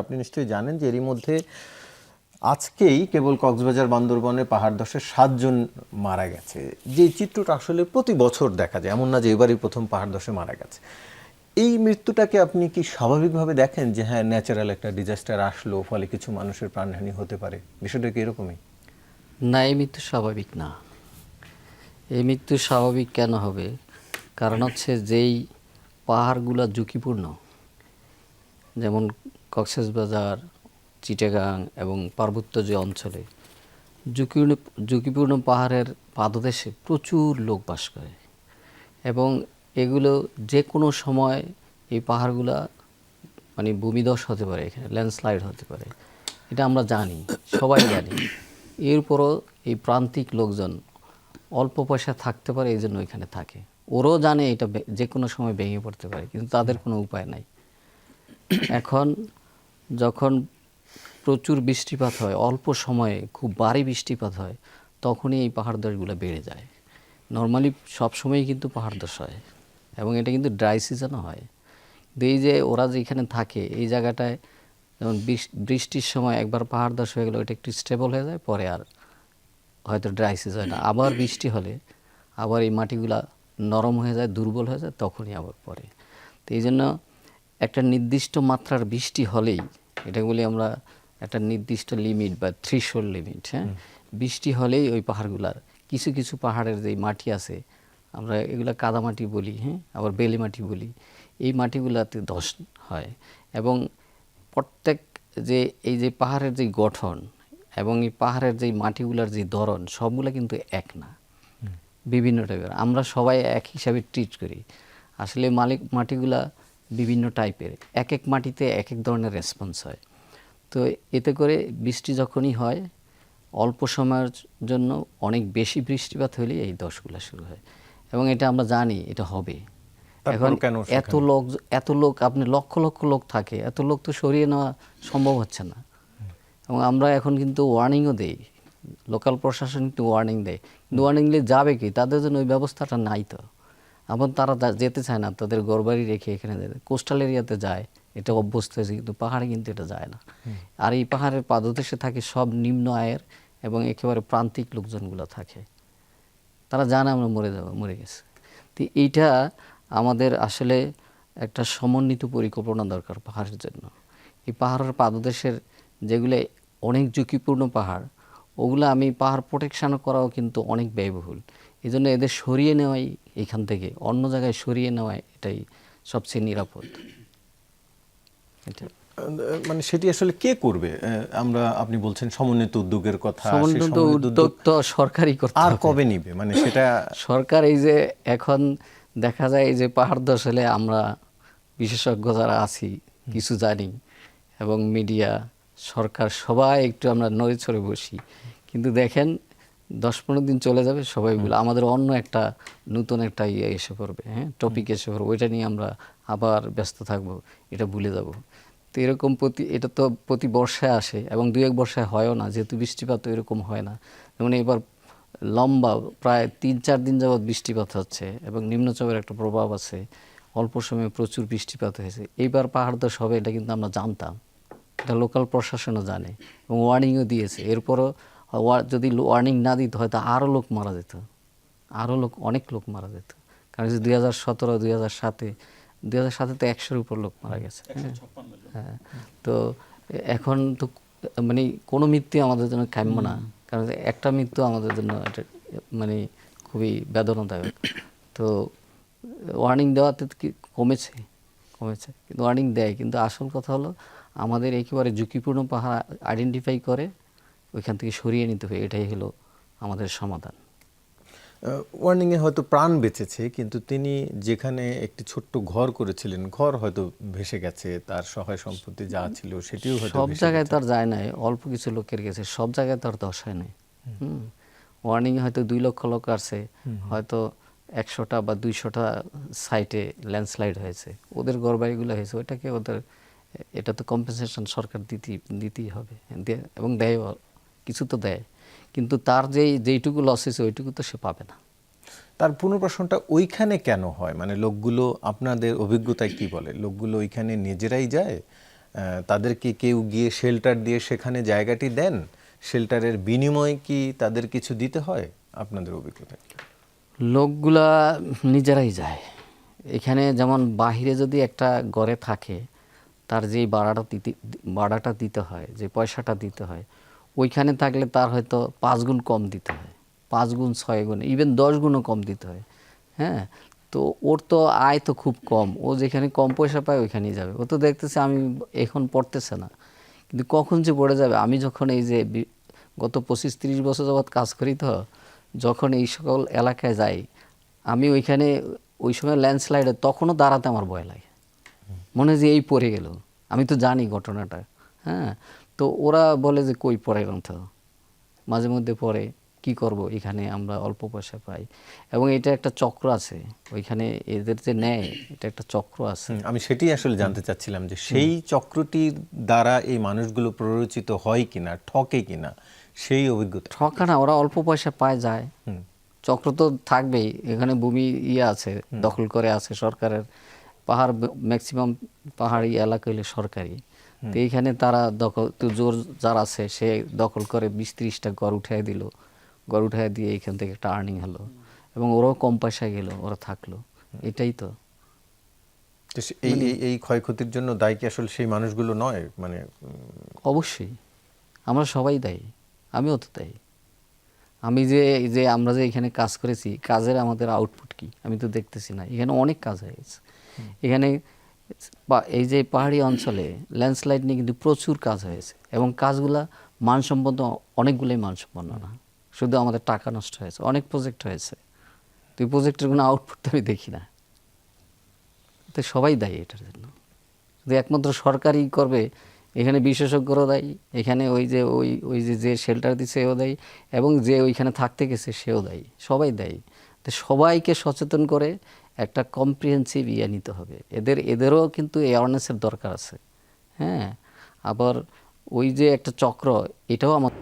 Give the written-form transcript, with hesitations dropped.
আপনি নিশ্চয়ই জানেন যে এরই মধ্যে আজকেই কেবল কক্সবাজার বান্দরবনে পাহাড় ধসে 7 জন মারা গেছে। যে চিত্রটা আসলে প্রতি বছর দেখা যায়, এমন না যে এবারই প্রথম পাহাড় ধসে মারা গেছে। এই মৃত্যুটাকে আপনি কি স্বাভাবিকভাবে দেখেন যে হ্যাঁ ন্যাচারাল একটা ডিজাস্টার আসলো, ফলে কিছু মানুষের প্রাণহানি হতে পারে, বিষয়টা কি এরকমই? না, এই মৃত্যু স্বাভাবিক না। এই মৃত্যু স্বাভাবিক কেন হবে? কারণ হচ্ছে যেই পাহাড়গুলো ঝুঁকিপূর্ণ, যেমন কক্সবাজার, চিটাগাং এবং পার্বত্য যে অঞ্চলে ঝুঁকিপূর্ণ পাহাড়ের পাদদেশে প্রচুর লোক বাস করে এবং এগুলো যে কোনো সময় এই পাহাড়গুলা মানে ভূমিধস হতে পারে, এখানে ল্যান্ডস্লাইড হতে পারে, এটা আমরা জানি, সবাই জানি। এরপরও এই প্রান্তিক লোকজন অল্প পয়সা থাকতে পারে, এই জন্য এখানে থাকে। ওরাও জানে এটা যে কোনো সময় ভেঙে পড়তে পারে, কিন্তু তাদের কোনো উপায় নাই। এখন যখন প্রচুর বৃষ্টিপাত হয়, অল্প সময়ে খুব ভারী বৃষ্টিপাত হয়, তখনই এই পাহাড় ধসগুলো বেড়ে যায়। নর্মালি সবসময়ই কিন্তু পাহাড় ধস হয় এবং এটা কিন্তু ড্রাই সিজনও হয়। কিন্তু এই যে ওরা যেখানে থাকে এই জায়গাটায়, যেমন বৃষ্টির সময় একবার পাহাড় ধস হয়ে গেলে ওটা একটু স্টেবল হয়ে যায়, পরে আর হয়তো ড্রাই সিজন হয় না। আবার বৃষ্টি হলে আবার এই মাটিগুলা নরম হয়ে যায়, দুর্বল হয়ে যায়, তখনই আবার পরে। তো এই জন্য একটা নির্দিষ্ট মাত্রার বৃষ্টি হলেই, এটা বলি আমরা একটা নির্দিষ্ট লিমিট বা থ্রিশোল্ড লিমিট, হ্যাঁ, বৃষ্টি হলেই ওই পাহাড়গুলার কিছু কিছু পাহাড়ের যে মাটি আছে, আমরা এগুলা কাদামাটি বলি, হ্যাঁ, আবার বেলে মাটি বলি, এই মাটিগুলাতে ধস হয়। এবং প্রত্যেক যে এই যে পাহাড়ের যে গঠন এবং এই পাহাড়ের যে মাটিগুলার যে ধরন, সবগুলা কিন্তু এক না, বিভিন্ন টাইপের। আমরা সবাই এক হিসাবে ট্রিট করি, আসলে মাটিগুলা বিভিন্ন টাইপের, এক এক মাটিতে এক এক ধরনের রেসপন্স হয়। তো এতে করে বৃষ্টি যখনই হয়, অল্প সময়ের জন্য অনেক বেশি বৃষ্টিপাত হলেই এই ধসগুলা শুরু হয় এবং এটা আমরা জানি এটা হবে। এখন এত লোক আপনি লক্ষ লক্ষ লোক থাকে, এত লোক তো সরিয়ে নেওয়া সম্ভব হচ্ছে না। এবং আমরা এখন কিন্তু ওয়ার্নিংও দেই, লোকাল প্রশাসন কিন্তু ওয়ার্নিং দেয়, কিন্তু ওয়ার্নিং দিলে যাবে কি? তাদের জন্য ওই ব্যবস্থাটা নাই। তো এখন তারা যেতে চায় না, তাদের ঘরবাড়ি রেখে এখানে যেতে, কোস্টাল এরিয়াতে যায়, এটা অভ্যস্ত হয়েছে, কিন্তু পাহাড়ে কিন্তু এটা যায় না। আর এই পাহাড়ের পাদদেশে থাকে সব নিম্ন আয়ের এবং একেবারে প্রান্তিক লোকজনগুলো থাকে, তারা জানে আমরা মরে গেছে। তো এইটা আমাদের আসলে একটা সমন্বিত পরিকল্পনা দরকার পাহাড়ের জন্য। এই পাহাড়ের পাদদেশের যেগুলো অনেক ঝুঁকিপূর্ণ পাহাড়, ওগুলো আমি পাহাড় প্রোটেকশন করাও কিন্তু অনেক ব্যয়বহুল। এই জন্য এদের সরিয়ে নেওয়াই, এখান থেকে অন্য জায়গায় সরিয়ে নেওয়াই এটাই সবচেয়ে নিরাপদ। মানে সেটি আসলে কে করবে? আপনি বলছেন সমন্বিত উদ্যোগের কথা, সমন্বিত উদ্যোগ তো সরকারই করতে হবে। আর কবে নিবে মানে সেটা? সরকার এই যে এখন দেখা যায় এই যে পাহাড় ধস হলে আমরা বিশেষজ্ঞ যারা আছি কিছু জানি এবং মিডিয়া, সরকার সবাই একটু আমরা নড়ে চড়ে বসি, কিন্তু দেখেন 10-15 দিন চলে যাবে, সবাই বলে আমাদের অন্য একটা নতুন একটা ইয়ে এসে পড়বে, হ্যাঁ, টপিক এসে পড়বে, ওইটা নিয়ে আমরা আবার ব্যস্ত থাকবো, এটা ভুলে যাব। তো এরকম এটা তো প্রতি বর্ষায় আসে এবং 2-1 বর্ষায় হয়ও না, যেহেতু বৃষ্টিপাত এরকম হয় না। যেমন এবার লম্বা প্রায় 3-4 দিন যাবৎ বৃষ্টিপাত হচ্ছে এবং নিম্নচাপের একটা প্রভাব আছে, অল্প সময়ে প্রচুর বৃষ্টিপাত হয়েছে। এইবার পাহাড় ধস হবে এটা কিন্তু আমরা জানতাম, এটা লোকাল প্রশাসনও জানে এবং ওয়ার্নিংও দিয়েছে। এরপরও যদি ওয়ার্নিং না দিত হয়তো আরও লোক মারা যেত, অনেক লোক মারা যেত। কারণ 2017, 2007 তো 100-র উপর লোক মারা গেছে। হ্যাঁ, তো এখন তো মানে কোনো মৃত্যু আমাদের জন্য কাম্য না, কারণ একটা মৃত্যু আমাদের জন্য মানে খুবই বেদনাদায়ক। তো ওয়ার্নিং দেওয়াতে কি কমেছে, কিন্তু ওয়ার্নিং দেয়, কিন্তু আসল কথা হলো আমাদের একেবারে ঝুঁকিপূর্ণ পাহাড় আইডেন্টিফাই করে ওইখান থেকে সরিয়ে নিতে হবে, এটাই হলো আমাদের সমাধান। ওয়ার্নিংয়ে হয়তো প্রাণ বেঁচেছে, কিন্তু তিনি যেখানে একটি ছোট্ট ঘর করেছিলেন, ঘর হয়তো ভেসে গেছে, তার সহায় সম্পত্তি যা ছিল সেটিও হয়তো সব জায়গায় তার যায় নাই, অল্প কিছু লোকের গেছে, সব জায়গায় তার ধস হয় নাই। ওয়ার্নিং হয়তো 2 লক্ষ লোক আসছে, হয়তো 100টা বা 200টা সাইটে ল্যান্ডস্লাইড হয়েছে, ওদের ঘরবাড়িগুলো হয়েছে, ওইটাকে ওদের এটা তো কম্পেনসেশন সরকার দিতেই হবে এবং দেয়, কিছু তো দেয়, কিন্তু তার যেইটুকু লস হয়েছে ওইটুকু তো সে পাবে না। তার পুনর্বাসনটা ওইখানে কেন হয়? মানে লোকগুলো, আপনাদের অভিজ্ঞতায় কি বলে, লোকগুলো ওইখানে নিজেরাই যায় তাদেরকে কেউ গিয়ে শেল্টার দিয়ে সেখানে জায়গাটি দেন? শেল্টারের বিনিময়ে কি তাদের কিছু দিতে হয়? আপনাদের অভিজ্ঞতা কি? লোকগুলা নিজেরাই যায়। এখানে যেমন বাহিরে যদি একটা ঘরে থাকে, তার যে ভাড়াটা দিতে হয়, যে পয়সাটা দিতে হয়, ওইখানে থাকলে তার হয়তো 5 গুণ কম দিতে হয়, 5 গুণ 6 গুণ, ইভেন 10 গুণও কম দিতে হয়। হ্যাঁ, তো ওর তো আয় তো খুব কম, ও যেখানে কম পয়সা পায় ওইখানেই যাবে। ও তো দেখতেছে আমি এখন পড়তেছে না, কিন্তু কখন যে পড়ে যাবে। আমি যখন এই যে গত 25-30 বছর যাবৎ কাজ করি, তো যখন এই সকল এলাকায় যাই, আমি ওইখানে ওই সময় ল্যান্ডস্লাইডে তখনও দাঁড়াতে আমার ভয় লাগে, মনে হয় যে এই পড়ে গেল। আমি তো জানি ঘটনাটা। হ্যাঁ, তো ওরা বলে যে কই পড়ে গ্রন্থ, মাঝে মধ্যে পড়ে, কি করব, এখানে আমরা অল্প পয়সা পাই। এবং এটা একটা চক্র আছে ওইখানে, এদের যে নেয়, এটা একটা চক্র আছে। আমি সেটাই আসলে জানতে চাচ্ছিলাম যে সেই চক্রটির দ্বারা এই মানুষগুলো প্ররোচিত হয় কিনা, ঠকে কিনা, সেই অভিজ্ঞতা। ঠকা না, ওরা অল্প পয়সা পায় যায়। চক্র তো থাকবেই। এখানে ভূমি আছে, দখল করে আছে সরকারের। পাহাড় ম্যাক্সিমাম পাহাড়ি এলাকা হইলে সরকারি। তো এইখানে তারা দখল, তো জোর যার আছে সে দখল করে 20-30টা ঘর উঠাই দিল, ঘর উঠাই দিয়ে এইখান থেকে একটা আর্নিং হলো, এবং ওরাও কম পয়সায় গেল, ওরা থাকলো। এটাই তো। তো এই ক্ষয়ক্ষতির জন্য দায়ী কি আসলে সেই মানুষগুলো নয়? মানে অবশ্যই আমরা সবাই দায়ী, আমিও তো দায়ী। আমি যে যে আমরা যে এখানে কাজ করেছি, কাজের আমাদের আউটপুট কি আমি তো দেখতেছি না। এখানে অনেক কাজ হয়েছে। এখানে এই যে পাহাড়ি অঞ্চলে ল্যান্ডস্লাইড নিয়ে কিন্তু প্রচুর কাজ হয়েছে, এবং কাজগুলা মানসম্পন্ন, অনেকগুলোই মানসম্পন্ন না, শুধু আমাদের টাকা নষ্ট হয়েছে। অনেক প্রজেক্ট হয়েছে, তো এই প্রজেক্টের কোনো আউটপুট তো আমি দেখি না। তো সবাই দায়ী এটার জন্য। যে একমাত্র সরকারই করবে, এখানে বিশেষজ্ঞরাও দায়ী, এখানে ওই যে শেল্টার দিচ্ছে সেও দায়ী, এবং যে ওইখানে থাকতে গেছে সেও দায়ী, সবাই দায়ী। তো সবাইকে সচেতন করে একটা কম্প্রিহেন্সিভ নিতে হবে। এদেরও কিন্তু অ্যাওয়ারনেসের দরকার আছে। হ্যাঁ, আবার ওই যে একটা চক্র, এটাও আমার